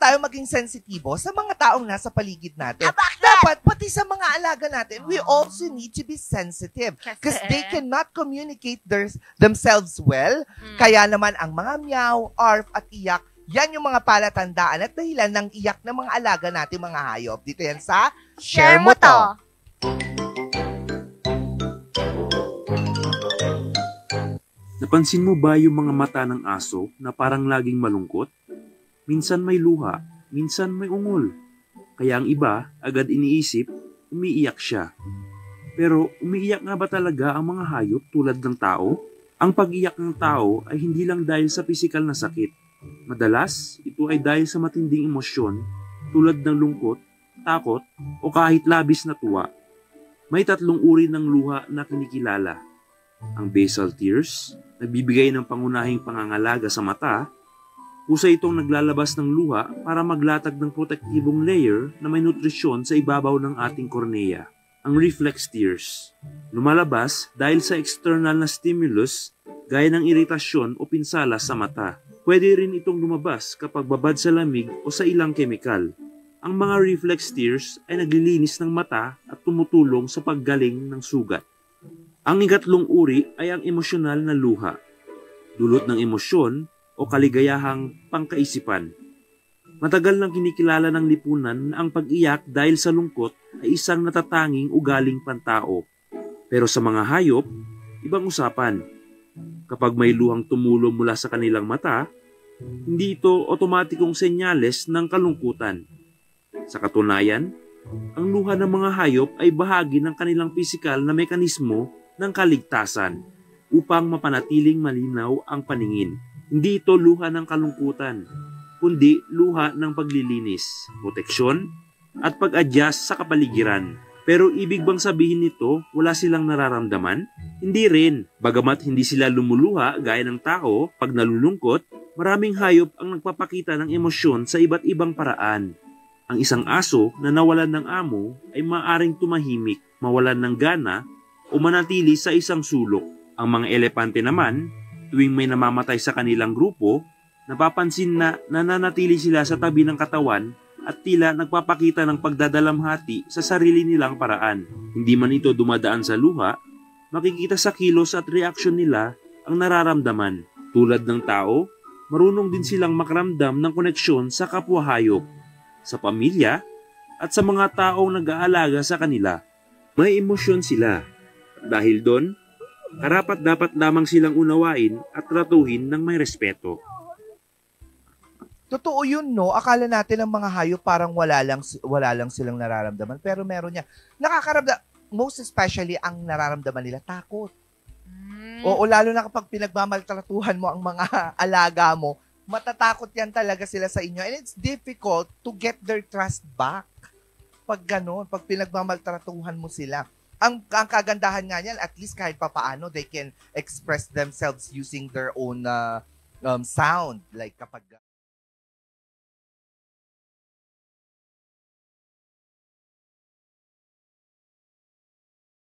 tayo maging sensitibo sa mga taong nasa paligid natin. Bakit? Dapat, pati sa mga alaga natin, we also need to be sensitive. Because they Kasi? cannot communicate themselves well. Kaya naman, ang mga meow, arf, at iyak, yan yung mga palatandaan at dahilan ng iyak ng mga alaga natin, mga hayop. Dito yan sa Share Mo To. Napansin mo ba yung mga mata ng aso na parang laging malungkot? Minsan may luha, minsan may ungol. Kaya ang iba, agad iniisip, umiiyak siya. Pero umiiyak nga ba talaga ang mga hayop tulad ng tao? Ang pag-iyak ng tao ay hindi lang dahil sa pisikal na sakit. Madalas, ito ay dahil sa matinding emosyon tulad ng lungkot, takot, o kahit labis na tuwa. May tatlong uri ng luha na kinikilala. Ang basal tears, nagbibigay ng pangunahing pangangalaga sa mata. Kusa itong naglalabas ng luha para maglatag ng protektibong layer na may nutrisyon sa ibabaw ng ating kornea. Ang reflex tears, lumalabas dahil sa external na stimulus gaya ng iritasyon o pinsala sa mata. Pwede rin itong lumabas kapag babad sa lamig o sa ilang kemikal. Ang mga reflex tears ay naglilinis ng mata at tumutulong sa paggaling ng sugat. Ang ikatlong uri ay ang emosyonal na luha, dulot ng emosyon o kaligayahang pangkaisipan. Matagal nang kinikilala ng lipunan na ang pag-iyak dahil sa lungkot ay isang natatanging ugaling pantao. Pero sa mga hayop, ibang usapan. Kapag may luhang tumulo mula sa kanilang mata, hindi ito otomatikong senyales ng kalungkutan. Sa katunayan, ang luha ng mga hayop ay bahagi ng kanilang pisikal na mekanismo ng kaligtasan upang mapanatiling malinaw ang paningin. Hindi ito luha ng kalungkutan, kundi luha ng paglilinis, proteksyon, at pag-adjust sa kapaligiran. Pero ibig bang sabihin nito wala silang nararamdaman? Hindi rin. Bagamat hindi sila lumuluha gaya ng tao pag nalulungkot, maraming hayop ang nagpapakita ng emosyon sa iba't ibang paraan. Ang isang aso na nawalan ng amo ay maaaring tumahimik, mawalan ng gana, o manatili sa isang sulok. Ang mga elepante naman, tuwing may namamatay sa kanilang grupo, napapansin na nananatili sila sa tabi ng katawan at tila nagpapakita ng pagdadalamhati sa sarili nilang paraan. Hindi man ito dumadaan sa luha, makikita sa kilos at reaksyon nila ang nararamdaman. Tulad ng tao, marunong din silang makaramdam ng koneksyon sa kapwa hayop, sa pamilya, at sa mga taong nag-aalaga sa kanila. May emosyon sila. Dahil doon, karapat-dapat lamang silang unawain at tratuhin ng may respeto. Totoo yun, no? Akala natin ang mga hayop parang wala lang silang nararamdaman. Pero meron niya. Nakakaramdam, most especially ang nararamdaman nila, takot. Oo, lalo na kapag pinagmamaltratuhan mo ang mga alaga mo, matatakot yan talaga sila sa inyo. And it's difficult to get their trust back. Pag ganun, pag pinagmamaltratuhan mo sila. Ang kagandahan nga niyan, at least kahit papaano, they can express themselves using their own sound. Like kapag